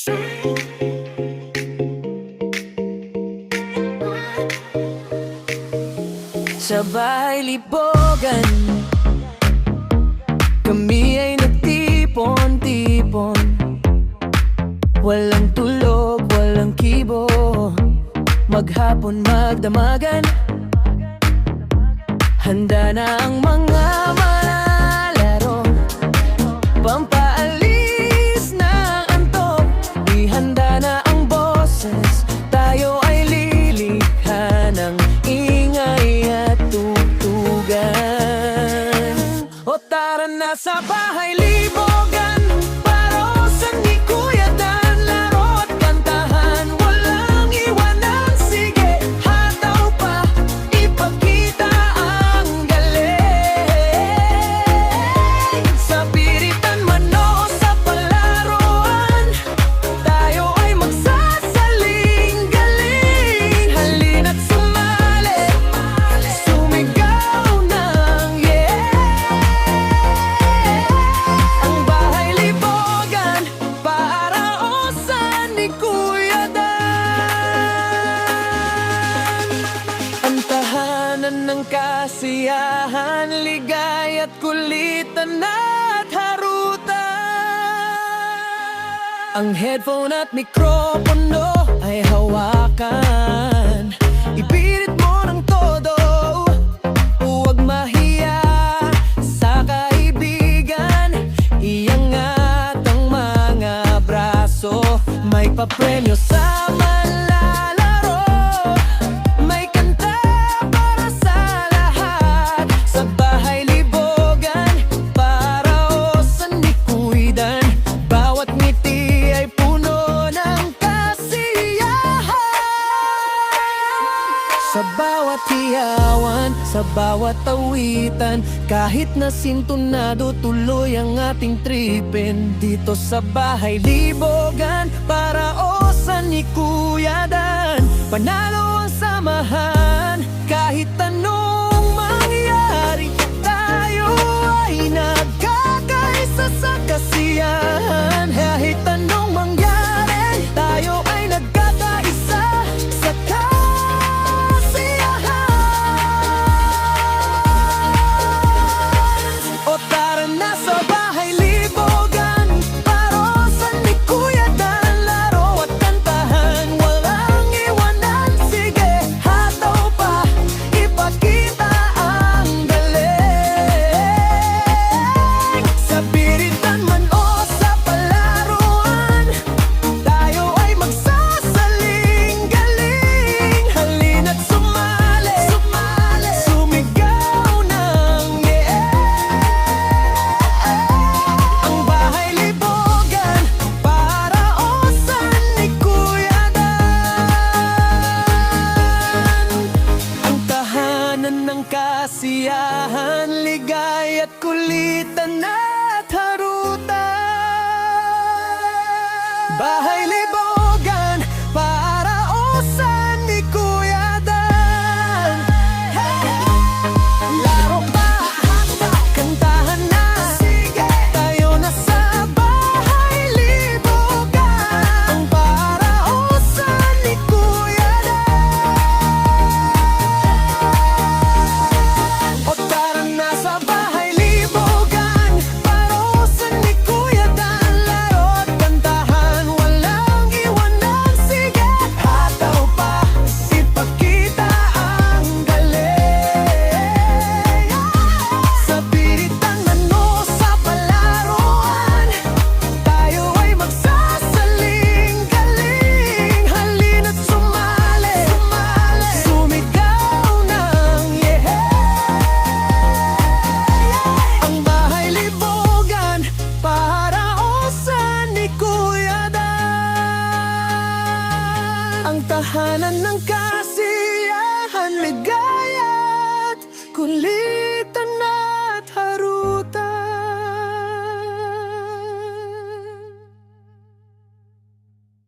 Sa bahay libogan, kami ay nagtipon-tipon. Walang tulog, walang kibo, maghapon magdamagan. Handa na ang mga manlalaro, pampaalis ng antok. Ihanda na ang boses, tayo ay lilikha ng ingay at tugtugan. O tara na sa bahay libogan, parosan ni Kuya Dan, laro at kantahan, walang iwanan. Sige, hataw pa, ipakita ang galing. Sa piritan man o sa palaruan, tayo ay magsasaling galing. Halina't sumali, sumigaw ng Ang bahay libogan, paraosan ni Kuya Dan. Ang tahanan ng kasiyahan, ligaya't kulitan at harutan. Ang headphone at mikropono ay hawakan, ibirit mo ng todo. Huwag mahiya sa kaibigan, iangat ang mga braso. May papremyo sa manlalaro, may kanta para sa lahat. Sa bahay libogan, paraosan ni Kuya Dan, bawat ngiti ay puno ng kasiyahan. Sa bawat hiyawan, sa bawat awitan, kahit na sintonado, tuloy ang ating tripin. Dito sa bahay libogan, paraosan ni Kuya Dan, panalo ang samahan. Kahit anong mangyari, tayo ay nagkakaisa sa kasiyahan. Kahit anong mangyari, tayo ay nagkakaisa sa kasiyahan. O tara na sa bahay libogan, parosan ni Kuya Dan, laro at kantahan, walang iwanan. Sige, hataw pa, ipakita ang galing. Sa piritan man o sa palaruan, tayo ay magsasaling galing. Halina't sumali, sumigaw ng Ang bahay libogan, paraosan ni Kuya Dan. Ang tahanan ng kasiyahan, ligaya't kulitan at harutan. Bahay libogan, paraosan ni Kuya Dan. Laro pa, kantahan na, tayo na sa bahay libogan. Ang paraosan ni Kuya Dan. O tara na sa bahay libogan, parosan ni Kuya Dan, laro at kantahan, walang iwanan. Sige, hataw pa, ipakita ang galing. Sa piritan man o sa palaruan, tayo ay magsasaling galing. Halina't sumali, sumigaw ng Ang bahay libogan, paraosan ni Kuya Dan. Ang tahanan ng kasiyahan, ligaya't kulit.